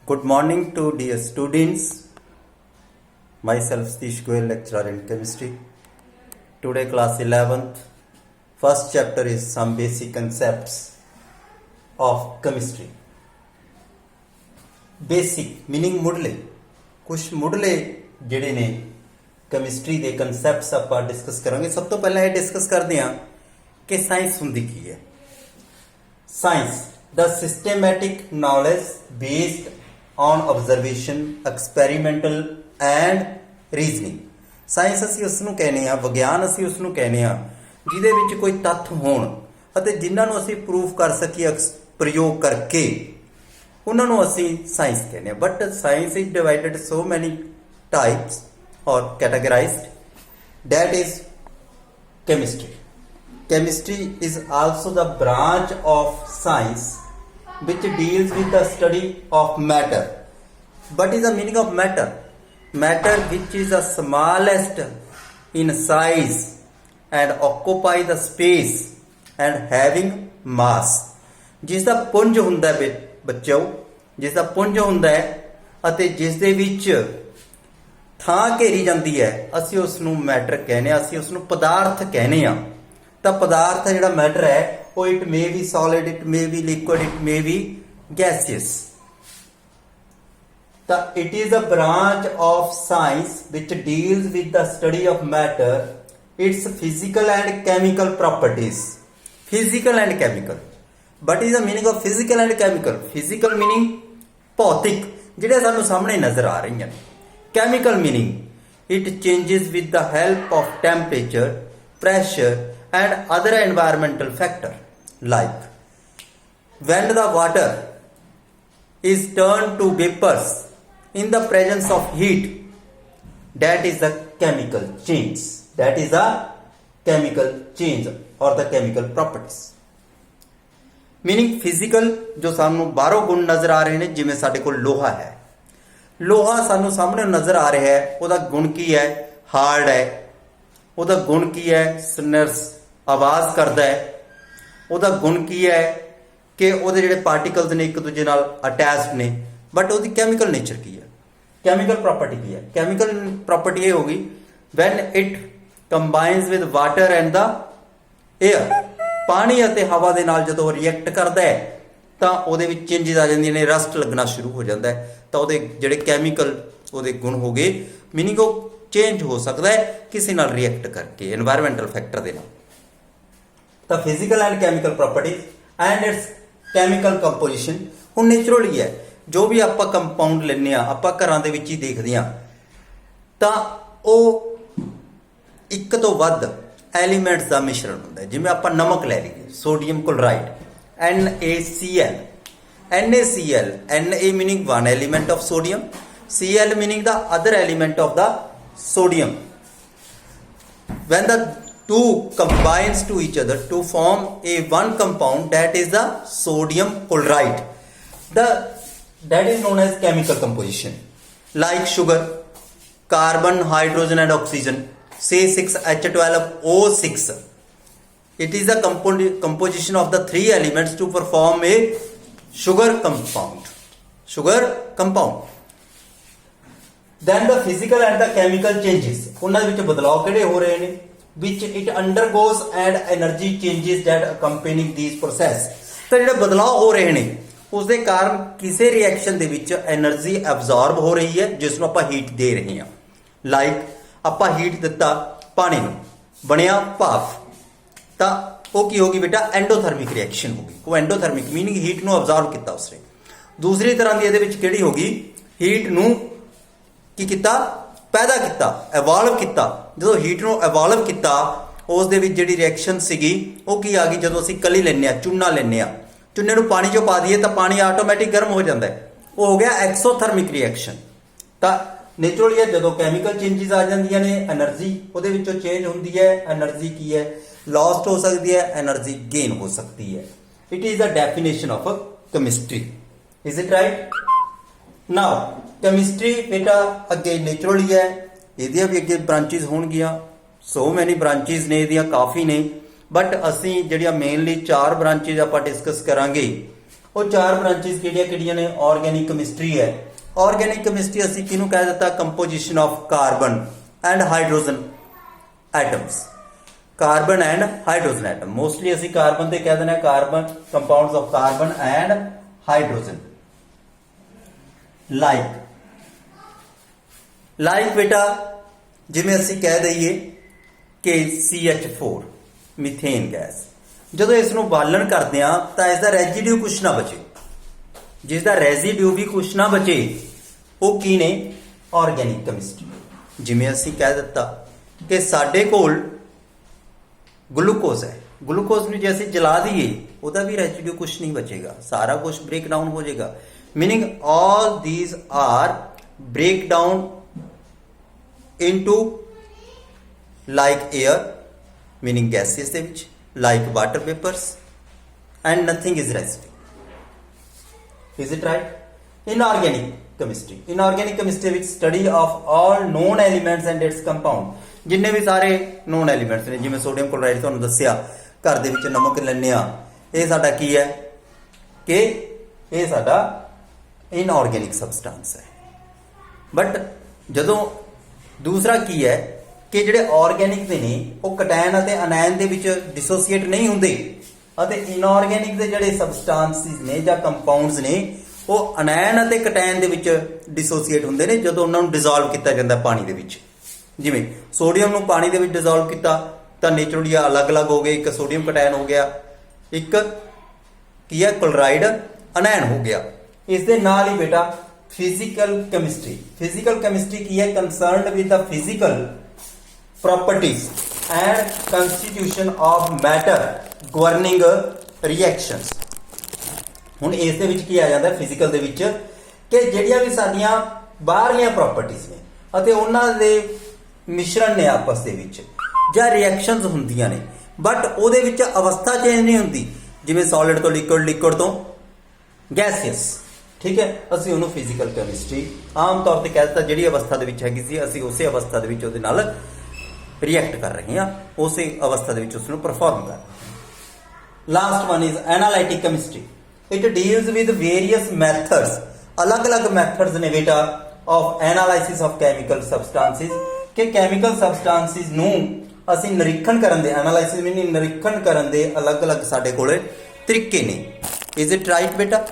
Good morning to dear students. Myself Satish Goyal, lecturer in chemistry. Today class 11th. First chapter is some basic concepts of chemistry. Basic meaning मुढ़ले कुछ मुढ़ले ਜਿਹੜੇ ਨੇ chemistry ਦੇ concepts ਆਪਾਂ discuss ਕਰਾਂਗੇ। ਸਭ ਤੋਂ ਪਹਿਲਾਂ ਇਹ ਡਿਸਕਸ ਕਰਦੇ ਹਾਂ ਕਿ ਸਾਇੰਸ ਹੁੰਦੀ ਕੀ ਹੈ। Science the systematic knowledge based on observation, experimental and reasoning। Science ਅਸੀਂ ਉਸ ਨੂੰ ਕਹਿੰਦੇ ਆ, ਵਿਗਿਆਨ ਅਸੀਂ ਉਸ ਨੂੰ ਕਹਿੰਦੇ ਆ ਜਿਹਦੇ ਵਿੱਚ ਕੋਈ ਤੱਥ ਹੋਣ ਅਤੇ ਜਿਨ੍ਹਾਂ ਨੂੰ ਅਸੀਂ ਪ੍ਰੂਫ ਕਰ ਸਕੀਏ ਪ੍ਰਯੋਗ ਕਰਕੇ, ਉਹਨਾਂ ਨੂੰ ਅਸੀਂ ਸਾਇੰਸ ਕਹਿੰਦੇ ਆ। ਬਟ ਸਾਇੰਸ ਇਜ਼ ਡਿਵਾਈਡਡ ਸੋ ਮੈਨੀ types or categorized, that is chemistry. Chemistry is also the branch of science which deals with the study of matter. What is the meaning of matter? Matter which is the smallest in size and occupy the space and having mass. ਜਿਸ ਦਾ ਪੁੰਜ ਹੁੰਦਾ ਹੈ ਬੱਚਿਓ, ਜਿਸ ਦਾ ਪੁੰਜ ਹੁੰਦਾ ਹੈ ਅਤੇ ਜਿਸ ਦੇ ਵਿੱਚ ਥਾਂ ਘੇਰੀ ਜਾਂਦੀ ਹੈ, ਅਸੀਂ ਉਸ ਨੂੰ ਮੈਟਰ ਕਹਿੰਦੇ ਆ, ਅਸੀਂ ਉਸ ਨੂੰ ਪਦਾਰਥ ਕਹਿੰਦੇ ਆ। ਤਾਂ ਪਦਾਰਥ ਜਿਹੜਾ ਮੈਟਰ ਹੈ ਉਹ it may be solid, it may be liquid, it may be gaseous. ਤਾਂ it is a branch of science which deals with the study of matter, its physical and chemical properties. Physical and chemical, what is the meaning of physical and chemical? Physical meaning ਭੌਤਿਕ, ਜਿਹੜੇ ਸਾਨੂੰ ਸਾਹਮਣੇ ਨਜ਼ਰ ਆ ਰਹੀਆਂ ਨੇ। Chemical meaning, it changes with the help of temperature, pressure and other environmental factor. Like when the water is turned to vapors in the presence of heat, that is the chemical change. That is the chemical change or the chemical properties. Meaning physical, जो सानू बाहरों गुण नजर आ रहे हैं, जिवें साडे कोल लोहा है, ਲੋਹਾ ਸਾਨੂੰ ਸਾਹਮਣੇ ਨਜ਼ਰ ਆ ਰਿਹਾ ਹੈ, ਉਹਦਾ ਗੁਣ ਕੀ ਹੈ? ਹਾਰਡ ਹੈ। ਉਹਦਾ ਗੁਣ ਕੀ ਹੈ? ਸਨਰਸ ਆਵਾਜ਼ ਕਰਦਾ ਹੈ। ਉਹਦਾ ਗੁਣ ਕੀ ਹੈ ਕਿ ਉਹਦੇ ਜਿਹੜੇ ਪਾਰਟੀਕਲਸ ਨੇ ਇੱਕ ਦੂਜੇ ਨਾਲ ਅਟੈਚਡ ਨੇ। ਬਟ ਉਹਦੀ ਕੈਮੀਕਲ ਨੇਚਰ ਕੀ ਹੈ? ਕੈਮੀਕਲ ਪ੍ਰੋਪਰਟੀ ਕੀ ਹੈ? ਕੈਮੀਕਲ ਪ੍ਰੋਪਰਟੀ ਇਹ ਹੋਗੀ when it combines with water and the air. ਪਾਣੀ ਅਤੇ ਹਵਾ ਦੇ ਨਾਲ ਜਦੋਂ ਰਿਐਕਟ ਕਰਦਾ ਹੈ ਤਾਂ ਉਹਦੇ ਵਿੱਚ ਚੇਂਜਸ ਆ ਜਾਂਦੀਆਂ ਨੇ, ਰਸਟ ਲੱਗਣਾ ਸ਼ੁਰੂ ਹੋ ਜਾਂਦਾ ਹੈ। ਤਾਂ ਉਹਦੇ ਜਿਹੜੇ ਕੈਮੀਕਲ ਉਹਦੇ ਗੁਣ ਹੋ ਗਏ, ਮੀਨਿੰਗ ਉਹ ਚੇਂਜ ਹੋ ਸਕਦਾ ਹੈ ਕਿਸੇ ਨਾਲ ਰਿਐਕਟ ਕਰਕੇ, এনवायरमेंटल ਫੈਕਟਰ ਦੇ ਨਾਲ। ਤਾਂ physical and chemical properties and it's chemical composition. ਹੁਣ ਨੇਚਰਲੀ ਹੈ, ਜੋ ਵੀ ਆਪਾਂ ਕੰਪਾਊਂਡ ਲੈਂਦੇ ਆ, ਆਪਾਂ ਘਰਾਂ ਦੇ ਵਿੱਚ ਹੀ ਦੇਖਦੇ ਆ, ਤਾਂ ਉਹ ਇੱਕ ਤੋਂ ਵੱਧ ਐਲੀਮੈਂਟਸ ਦਾ ਮਿਸ਼ਰਣ ਹੁੰਦਾ ਹੈ। ਜਿਵੇਂ ਆਪਾਂ ਨਮਕ ਲੈ ਲਈਏ, sodium chloride, NaCl. NaCl, Na meaning one element of sodium, Cl meaning the other element of the sodium. When the two combines to each other to form a one compound, that is the sodium chloride. That is known as chemical composition. Like sugar, carbon, hydrogen and oxygen, C6H12O6. It is the composition of the three elements to perform a sugar compound. Sugar compound. Then the physical and the chemical changes. ਉਹਨਾਂ ਵਿੱਚ ਬਦਲਾਅ ਕਿਹੜੇ ਹੋ ਰਹੇ ਨੇ? Which it undergoes and energy changes that accompany these process. ਤਾਂ ਜਿਹੜੇ ਬਦਲਾਅ ਹੋ ਰਹੇ ਨੇ ਉਸ ਦੇ ਕਾਰਨ ਕਿਸੇ ਰਿਐਕਸ਼ਨ ਦੇ ਵਿੱਚ એનર્ਜੀ ਐਬਜ਼ੌਰਬ ਹੋ ਰਹੀ ਹੈ, ਜਿਸ ਨੂੰ ਆਪਾਂ ਹੀਟ ਦੇ ਰਹੇ ਹਾਂ। ਲਾਈਕ ਆਪਾਂ ਹੀਟ ਦਿੱਤਾ ਪਾਣੀ ਨੂੰ, ਬਣਿਆ ਭਾਫ, ਤਾਂ ਉਹ ਕੀ ਹੋਗੀ ਬੇਟਾ? ਐਂਡੋਥਰਮਿਕ ਰਿਐਕਸ਼ਨ ਹੋਗੀ। ਉਹ ਐਂਡੋਥਰਮਿਕ ਮੀਨਿੰਗ ਹੀਟ ਨੂੰ ਅਬਜ਼ਰਵ ਕੀਤਾ ਉਸਨੇ। ਦੂਸਰੀ ਤਰ੍ਹਾਂ ਦੀ ਇਹਦੇ ਵਿੱਚ ਕਿਹੜੀ ਹੋਗੀ? ਹੀਟ ਨੂੰ ਕੀ ਕੀਤਾ? ਪੈਦਾ ਕੀਤਾ, ਇਵੋਲਵ ਕੀਤਾ। ਜਦੋਂ ਹੀਟ ਨੂੰ ਇਵੋਲਵ ਕੀਤਾ, ਉਸ ਦੇ ਵਿੱਚ ਜਿਹੜੀ ਰਿਐਕਸ਼ਨ ਸੀਗੀ ਉਹ ਕੀ ਆ ਗਈ? ਜਦੋਂ ਅਸੀਂ ਕਲੀ ਲੈਂਦੇ ਹਾਂ, ਚੂਨਾ ਲੈਂਦੇ ਹਾਂ, ਚੂਨੇ ਨੂੰ ਪਾਣੀ 'ਚੋਂ ਪਾ ਦਈਏ ਤਾਂ ਪਾਣੀ ਆਟੋਮੈਟਿਕ ਗਰਮ ਹੋ ਜਾਂਦਾ ਹੈ। ਉਹ ਹੋ ਗਿਆ ਐਕਸੋਥਰਮਿਕ ਰਿਐਕਸ਼ਨ। ਤਾਂ ਨੇਚਰਲੀ ਹੈ, ਜਦੋਂ ਕੈਮੀਕਲ ਚੇਂਜਸ ਆ ਜਾਂਦੀਆਂ ਨੇ, એનર્ਜੀ ਉਹਦੇ ਵਿੱਚੋਂ ਚੇਂਜ ਹੁੰਦੀ ਹੈ। એનર્ਜੀ ਕੀ ਹੈ? लॉस्ट हो सकती है, एनर्जी गेन हो सकती है। It is the definition of chemistry. Is it right? Now chemistry बेटा अगे नेचुरली है, ਇਹਦੀਆਂ ਵੀ ਅੱਗੇ ਬ੍ਰਾਂਚਿਸ ਹੋਣਗੀਆਂ। ਸੋ ਮੈਨੀ ਬ੍ਰਾਂਚਿਸ ਨੇ, ਇਹਦੀਆਂ ਕਾਫੀ ਨੇ, ਬਟ ਅਸੀਂ ਜਿਹੜੀਆਂ ਮੇਨਲੀ 4 ਬ੍ਰਾਂਚਿਸ ਆਪਾਂ ਡਿਸਕਸ ਕਰਾਂਗੇ ਉਹ ਚਾਰ ਬ੍ਰਾਂਚਿਸ ਕਿਹੜੀਆਂ ਨੇ ਆਰਗੈਨਿਕ ਕੈਮਿਸਟਰੀ ਹੈ। ਆਰਗੈਨਿਕ ਕੈਮਿਸਟਰੀ ਅਸੀਂ ਕਿਹਨੂੰ ਕਹਿ ਦਿੱਤਾ composition of carbon and hydrogen atoms. Carbon and hydrogen atom mostly ਅਸੀਂ ਕਾਰਬਨ ਤੇ ਕਹਿ ਦਿੰਦੇ ਹਾਂ carbon compounds of carbon and hydrogen. Like ਬੇਟਾ ਜਿਵੇਂ ਅਸੀਂ ਕਹਿ ਦਈਏ ਕਿ CH4 ਮੀਥੇਨ ਗੈਸ, ਜਦੋਂ ਇਸ ਨੂੰ ਬਾਲਣ ਕਰਦੇ ਆ ਤਾਂ ਇਸ ਦਾ ਰੈਜ਼ੀਡਿਊ ਕੁਛ ਨਾ ਬਚੇ। ਜਿਸ ਦਾ ਰੈਜ਼ੀਡਿਊ ਵੀ ਕੁਛ ਨਾ ਬਚੇ ਉਹ ਕੀ ਨੇ ਆਰਗੈਨਿਕ ਕੈਮਿਸਟਰੀ। ਜਿਵੇਂ ਅਸੀਂ ਕਹਿ ਦਿੱਤਾ ਕਿ ਸਾਡੇ ਕੋਲ ਗਲੂਕੋਜ਼ ਹੈ, ਗਲੂਕੋਜ਼ ਨੂੰ ਜੇ ਅਸੀਂ ਜਲਾ ਦਈਏ ਉਹਦਾ ਵੀ ਰੈਜ਼ੀਡਿਊ ਕੁਛ ਨਹੀਂ ਬਚੇਗਾ, ਸਾਰਾ ਕੁਝ ਬ੍ਰੇਕ ਡਾਊਨ ਹੋ ਜਾਏਗਾ। Meaning all these are break down into like air meaning gases ਦੇ ਵਿੱਚ, like water vapours and nothing is residue. Is it right? Inorganic chemistry. Inorganic chemistry ਵਿੱਚ study of all known elements and its compound. ਜਿੰਨੇ ਵੀ ਸਾਰੇ known elements ਨੇ, ਜਿਵੇਂ sodium chloride ਤੁਹਾਨੂੰ ਦੱਸਿਆ, ਘਰ ਦੇ ਵਿੱਚ ਨਮਕ ਲੈਂਦੇ ਆ, ਇਹ ਸਾਡਾ ਕੀ ਹੈ ਕਿ ਇਹ ਸਾਡਾ inorganic substance ਹੈ। ਬਟ ਜਦੋਂ ਦੂਸਰਾ ਕੀ ਹੈ ਕਿ ਜਿਹੜੇ ਆਰਗੈਨਿਕ ਦੇ ਨੇ ਉਹ ਕਟਾਇਨ ਅਤੇ ਅਨਾਇਨ ਦੇ ਵਿੱਚ ਡਿਸੋਸੀਏਟ ਨਹੀਂ ਹੁੰਦੇ, ਅਤੇ ਇਨਆਰਗੈਨਿਕ ਦੇ ਜਿਹੜੇ ਸਬਸਟੈਂਸਿਸ ਨੇ ਜਾਂ ਕੰਪਾਊਂਡਸ ਨੇ ਉਹ ਅਨਾਇਨ ਅਤੇ ਕਟਾਇਨ ਦੇ ਵਿੱਚ ਡਿਸੋਸੀਏਟ ਹੁੰਦੇ ਨੇ ਜਦੋਂ ਉਹਨਾਂ ਨੂੰ ਡਿਸੋਲਵ ਕੀਤਾ ਜਾਂਦਾ ਪਾਣੀ ਦੇ ਵਿੱਚ। ਜਿਵੇਂ ਸੋਡੀਅਮ ਨੂੰ ਪਾਣੀ ਦੇ ਵਿੱਚ ਡਿਸੋਲਵ ਕੀਤਾ ਤਾਂ ਨੇਚਰਲੀ ਅਲੱਗ-ਅਲੱਗ ਹੋ ਗਏ, ਇੱਕ ਸੋਡੀਅਮ ਕਟਾਇਨ ਹੋ ਗਿਆ, ਇੱਕ ਕੀ ਹੈ ਕਲੋਰਾਈਡ ਅਨਾਇਨ ਹੋ ਗਿਆ। ਇਸ ਦੇ ਨਾਲ ਹੀ ਬੇਟਾ ਫਿਜ਼ੀਕਲ ਕੈਮਿਸਟਰੀ ਕੀ ਹੈ concerned with the physical properties and constitution of matter governing reactions। ਹੁਣ ਇਸ ਦੇ ਵਿੱਚ ਕੀ ਆ ਜਾਂਦਾ ਫਿਜ਼ੀਕਲ ਦੇ ਵਿੱਚ ਕਿ ਜਿਹੜੀਆਂ ਵੀ ਸਾਡੀਆਂ ਬਾਹਰਲੀਆਂ ਪ੍ਰੋਪਰਟੀਆਂ ਨੇ ਅਤੇ ਉਹਨਾਂ ਦੇ ਮਿਸ਼ਰਣ ਨੇ ਆਪਸ ਦੇ ਵਿੱਚ ਜਾਂ ਰਿਐਕਸ਼ਨਸ ਹੁੰਦੀਆਂ ਨੇ, ਬਟ ਉਹਦੇ ਵਿੱਚ ਅਵਸਥਾ ਚੇਂਜ ਨਹੀਂ ਹੁੰਦੀ। ਜਿਵੇਂ ਸੋਲਿਡ ਤੋਂ ਲਿਕੁਇਡ ਤੋਂ ਗੈਸੀਅਸ, ਠੀਕ ਹੈ, ਅਸੀਂ ਉਹਨੂੰ ਫਿਜ਼ੀਕਲ ਕੈਮਿਸਟਰੀ ਆਮ ਤੌਰ ਤੇ ਕਹਿ ਦਿੱਤਾ ਜਿਹੜੀ ਅਵਸਥਾ ਦੇ ਵਿੱਚ ਹੈਗੀ ਸੀ ਅਸੀਂ ਉਸੇ ਅਵਸਥਾ ਦੇ ਵਿੱਚ ਉਹਦੇ ਨਾਲ ਰਿਐਕਟ ਕਰ ਰਹੇ ਹਾਂ, ਉਸੇ ਅਵਸਥਾ ਦੇ ਵਿੱਚ ਉਸ ਨੂੰ ਪਰਫਾਰਮ ਕਰ ਰਹੇ ਹਾਂ। Last one is analytic chemistry. It deals with various methods, ਅਲੱਗ-ਅਲੱਗ ਮੈਥਡਸ ਨੇ ਬੇਟਾ of analysis of chemical substances, ਕਿ ਕੈਮੀਕਲ ਸਬਸਟੈਂਸਿਸ ਨੂੰ ਅਸੀਂ ਨਿਰੀਖਣ ਕਰਨ ਦੇ, ਐਨਾਲਾਈਸਿਸ ਮੀਨਿੰਗ ਨਿਰੀਖਣ ਕਰਨ ਦੇ ਅਲੱਗ-ਅਲੱਗ ਸਾਡੇ ਕੋਲੇ ਤਰੀਕੇ ਨੇ। ਇਜ਼ ਇਟ ਰਾਈਟ ਬੇਟਾ?